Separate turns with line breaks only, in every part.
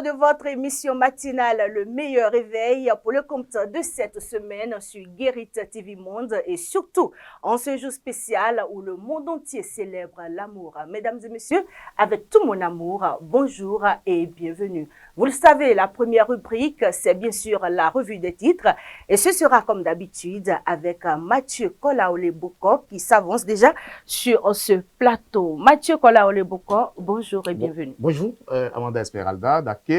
de votre émission matinale Le meilleur réveil pour le compte de cette semaine sur Guérit TV Monde et surtout en ce jour spécial où le monde entier célèbre l'amour. Mesdames et messieurs, avec tout mon amour, bonjour et bienvenue. Vous le savez, la première rubrique, c'est bien sûr la revue des titres et ce sera comme d'habitude avec Mathieu Kolaole-Boko qui s'avance déjà sur ce plateau. Mathieu Kolaole-Boko, bonjour et bienvenue.
Bonjour, Amanda Esmeralda, Daké.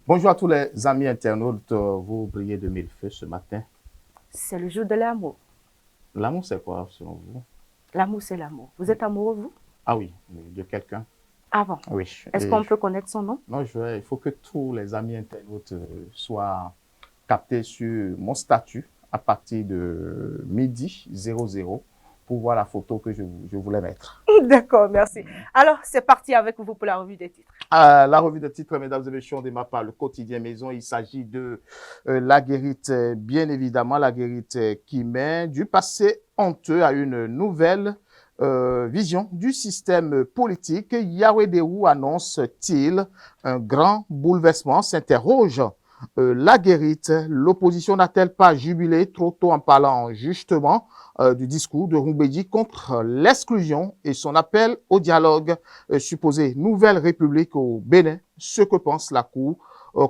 Bonjour à tous les amis internautes. Vous brillez de mille feux ce matin.
C'est le jour de l'amour.
L'amour, c'est quoi selon vous?
L'amour, c'est l'amour. Vous êtes amoureux, vous?
Ah oui, de quelqu'un.
Ah bon?
Oui.
Est-ce qu'on peut connaître son nom?
Non, il faut que tous les amis internautes soient captés sur mon statut à partir de midi 00 pour voir la photo que je voulais mettre.
D'accord, merci. Alors, c'est parti avec vous pour la revue des titres.
La revue des titres, mesdames et messieurs, on démarre par le quotidien Maison. Il s'agit de la guérite, bien évidemment, la guérite qui met du passé honteux à une nouvelle vision du système politique. Yawedewou annonce-t-il un grand bouleversement? S'interroge la guérite. L'opposition n'a-t-elle pas jubilé trop tôt en parlant justement du discours de Rumbedi contre l'exclusion et son appel au dialogue? Supposée nouvelle république au Bénin, ce que pense la Cour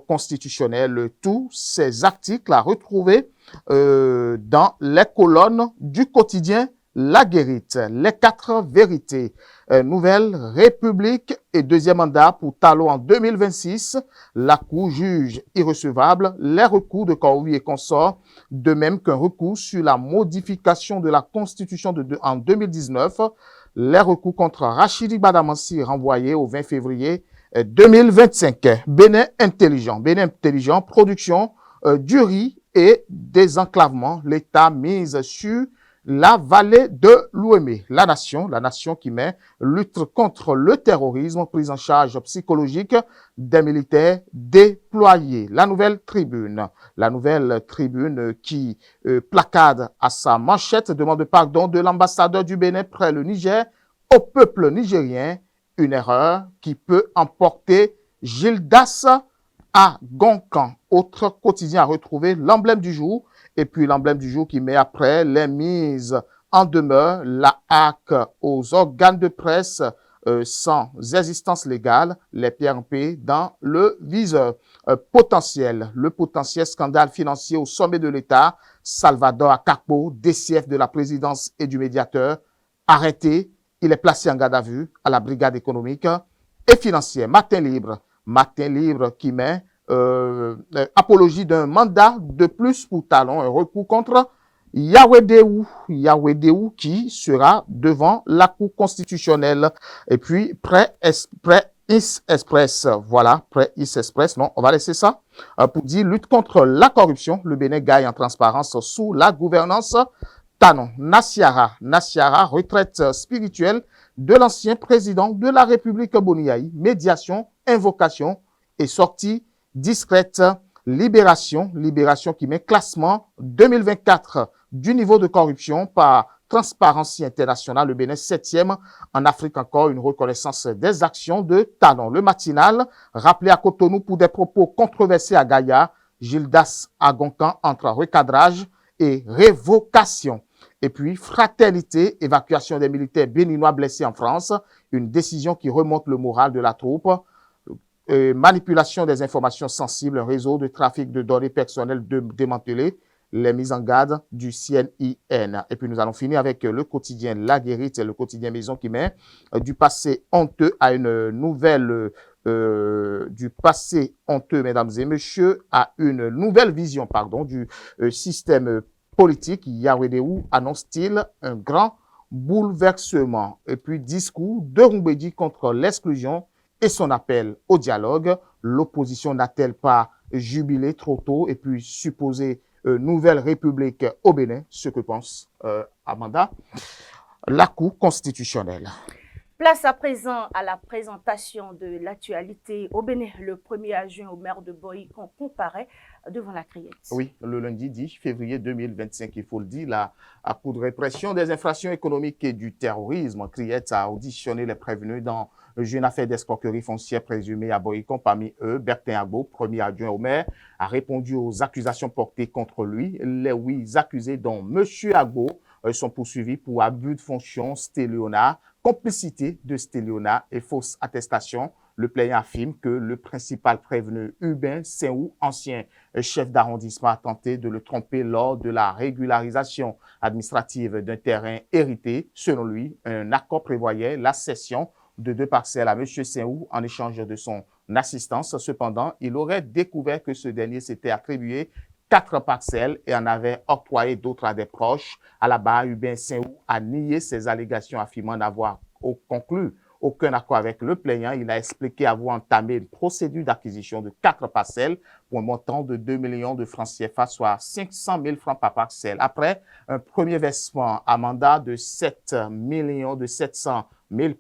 constitutionnelle. Tous ces articles à retrouver dans les colonnes du quotidien La Guérite. Les 4 vérités. Nouvelle république et deuxième mandat pour Talon en 2026. La Cour juge irrecevable les recours de Kaoui et consorts, de même qu'un recours sur la modification de la Constitution en 2019. Les recours contre Rachidi Badamassi renvoyés au 20 février 2025. Bénin intelligent, production du riz et désenclavement. L'État mise sur la vallée de l'Ouémé, la nation qui met lutte contre le terrorisme, prise en charge psychologique des militaires déployés. La nouvelle tribune qui placade à sa manchette demande pardon de l'ambassadeur du Bénin près le Niger au peuple nigérien, une erreur qui peut emporter Gildas à Goncan. Autre quotidien à retrouver, l'emblème du jour. Et puis l'emblème du jour qui met après les mises en demeure, la hack aux organes de presse sans existence légale, les PRP dans le viseur potentiel. Le potentiel scandale financier au sommet de l'État, Salvador Akakpo, DCF de la présidence et du médiateur, arrêté. Il est placé en garde à vue à la brigade économique et financière. Matin libre qui met apologie d'un mandat de plus pour Talon, un recours contre Yawedewou qui sera devant la Cour constitutionnelle. Et puis, Presse Express, voilà, Presse Express, non, on va laisser ça, pour dire lutte contre la corruption. Le Bénin gagne en transparence sous la gouvernance Talon. Nassiara, retraite spirituelle de l'ancien président de la République Boniaï, médiation, invocation et sortie discrète. Libération qui met classement 2024 du niveau de corruption par Transparency International. Le Bénin 7e en Afrique, encore une reconnaissance des actions de Talon. Le matinal, rappelé à Cotonou pour des propos controversés à Gaïa, Gildas à Goncan entre recadrage et révocation. Et puis, fraternité, évacuation des militaires béninois blessés en France, une décision qui remonte le moral de la troupe. Manipulation des informations sensibles, réseau de trafic de données personnelles démantelé, les mises en garde du CNIN. Et puis nous allons finir avec le quotidien La Guérite et le quotidien Maison qui met du passé honteux à une nouvelle, du passé honteux, mesdames et messieurs, à une nouvelle vision, du système politique. Yawedewou annonce-t-il un grand bouleversement. Et puis discours de Rumbedi contre l'exclusion et son appel au dialogue. L'opposition n'a-t-elle pas jubilé trop tôt? Et puis supposée nouvelle république au Bénin, ce que pense Amanda, la Cour constitutionnelle.
Place à présent à la présentation de l'actualité au Bénin. Le 1er juin, au maire de Boïcon comparaît devant la Criette.
Oui, le lundi 10 février 2025, il faut le dire, la Cour de répression des infractions économiques et du terrorisme, Criette, a auditionné les prévenus dans Une affaire d'escroquerie foncière présumée à Boycon. Parmi eux, Bertin Agbo, premier adjoint au maire, a répondu aux accusations portées contre lui. Les 8 accusés, dont M. Agbo, sont poursuivis pour abus de fonction, stéléonat, complicité de stéléonat et fausse attestation. Le plaignant affirme que le principal prévenu, Hubin Saint-Ou, ancien chef d'arrondissement, a tenté de le tromper lors de la régularisation administrative d'un terrain hérité. Selon lui, un accord prévoyait la cession de 2 parcelles à M. Saint-Ou en échange de son assistance. Cependant, il aurait découvert que ce dernier s'était attribué 4 parcelles et en avait octroyé d'autres à des proches. À la barre, Hubin Saint-Ou a nié ces allégations, affirmant n'avoir conclu aucun accord avec le plaignant. Il a expliqué avoir entamé une procédure d'acquisition de 4 parcelles pour un montant de 2 millions de francs CFA, soit 500 000 francs par parcelle. Après un premier versement à mandat de 7 700 000,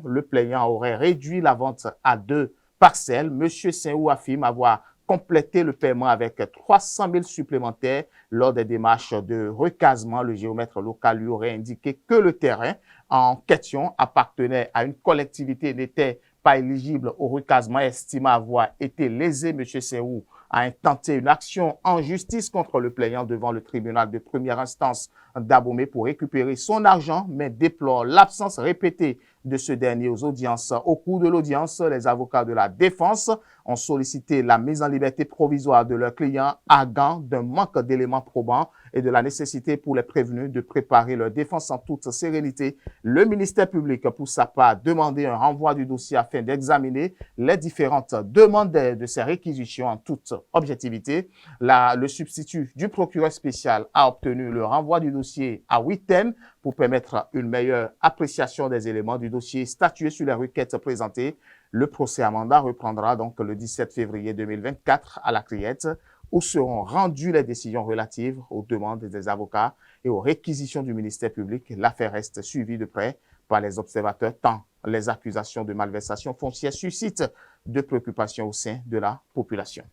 le plaignant aurait réduit la vente à 2 parcelles. Monsieur Saint-Ou affirme avoir complété le paiement avec 300 000 supplémentaires. Lors des démarches de recasement, le géomètre local lui aurait indiqué que le terrain en question appartenait à une collectivité et n'était pas éligible au recasement, estimant avoir été lésé. M. Saint-Ou a intenté une action en justice contre le plaignant devant le tribunal de première instance d'Abomey pour récupérer son argent, mais déplore l'absence répétée de ce dernier aux audiences. Au cours de l'audience, les avocats de la défense ont sollicité la mise en liberté provisoire de leur client, arguant d'un manque d'éléments probants et de la nécessité pour les prévenus de préparer leur défense en toute sérénité. Le ministère public, pour sa part, a demandé un renvoi du dossier afin d'examiner les différentes demandes de ces réquisitions en toute objectivité. Le substitut du procureur spécial a obtenu le renvoi du dossier à Witten pour permettre une meilleure appréciation des éléments du dossier, statuer sur les requêtes présentées. Le procès à mandat reprendra donc le 17 février 2024 à la Criette, où seront rendues les décisions relatives aux demandes des avocats et aux réquisitions du ministère public. L'affaire reste suivie de près par les observateurs, tant les accusations de malversation foncière suscitent de préoccupations au sein de la population.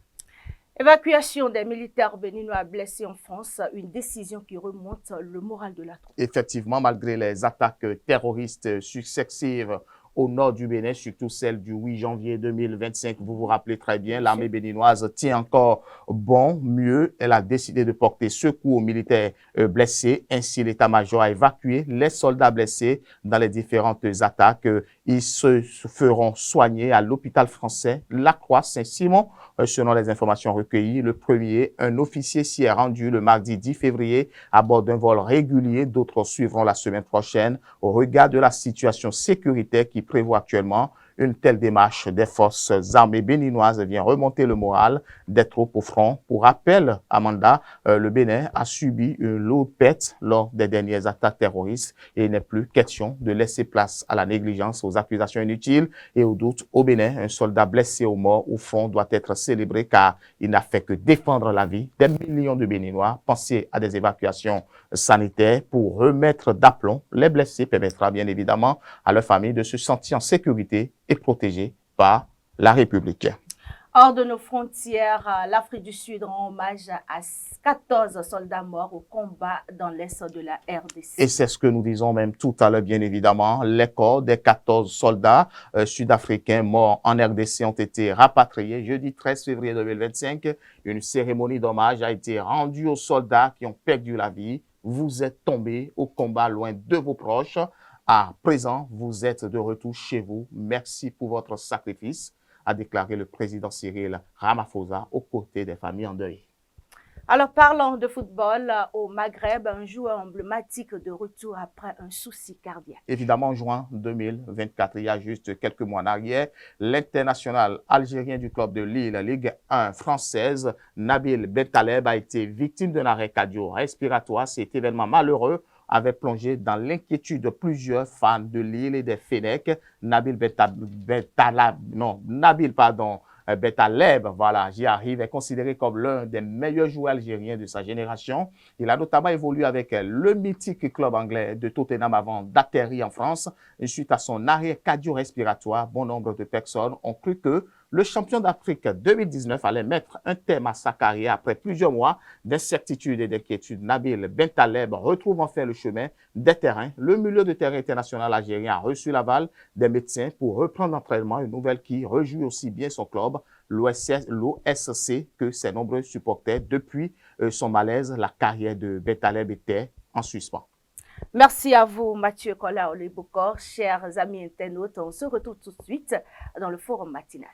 Évacuation des militaires béninois blessés en France, une décision qui remonte le moral de la troupe.
Effectivement, malgré les attaques terroristes successives au nord du Bénin, surtout celle du 8 janvier 2025. Vous vous rappelez très bien, l'armée béninoise tient encore bon, mieux. Elle a décidé de porter secours aux militaires blessés. Ainsi, l'état-major a évacué les soldats blessés dans les différentes attaques. Ils se feront soigner à l'hôpital français La Croix-Saint-Simon. Selon les informations recueillies, le premier, un officier s'y est rendu le mardi 10 février à bord d'un vol régulier. D'autres suivront la semaine prochaine. Au regard de la situation sécuritaire qui prévoit actuellement, une telle démarche des forces armées béninoises vient remonter le moral des troupes au front. Pour rappel, Amanda, le Bénin a subi une lourde perte lors des dernières attaques terroristes et il n'est plus question de laisser place à la négligence, aux accusations inutiles et aux doutes. Au Bénin, un soldat blessé ou mort au front doit être célébré car il n'a fait que défendre la vie des millions de Béninois. Pensez à des évacuations sanitaires pour remettre d'aplomb les blessés permettra bien évidemment à leur famille de se sentir en sécurité et protégés par la République.
Hors de nos frontières, l'Afrique du Sud rend hommage à 14 soldats morts au combat dans l'est de la RDC.
Et c'est ce que nous disons même tout à l'heure, bien évidemment. Les corps des 14 soldats sud-africains morts en RDC ont été rapatriés jeudi 13 février 2025. Une cérémonie d'hommage a été rendue aux soldats qui ont perdu la vie. Vous êtes tombés au combat loin de vos proches. À présent, vous êtes de retour chez vous. Merci pour votre sacrifice, a déclaré le président Cyril Ramaphosa aux côtés des familles en deuil.
Alors, parlons de football. Au Maghreb, un joueur emblématique de retour après un souci cardiaque.
Évidemment, en juin 2024, il y a juste quelques mois en arrière, l'international algérien du club de Lille, Ligue 1 française, Nabil Bentaleb, a été victime d'un arrêt cardio-respiratoire. Cet événement malheureux avait plongé dans l'inquiétude de plusieurs fans de Lille et des Fennecs. Nabil Bentaleb, voilà, j'y arrive, est considéré comme l'un des meilleurs joueurs algériens de sa génération. Il a notamment évolué avec le mythique club anglais de Tottenham avant d'atterrir en France. Et suite à son arrêt cardio-respiratoire, bon nombre de personnes ont cru que Le champion d'Afrique 2019 allait mettre un terme à sa carrière après plusieurs mois d'incertitude et d'inquiétude. Nabil Bentaleb retrouve enfin le chemin des terrains. Le milieu de terrain international algérien a reçu l'aval des médecins pour reprendre l'entraînement, une nouvelle qui réjouit aussi bien son club, l'OSC, que ses nombreux supporters. Depuis son malaise, la carrière de Bentaleb était en suspens.
Merci à vous, Mathieu Kola Olebokor. Chers amis internautes, on se retrouve tout de suite dans le forum matinal.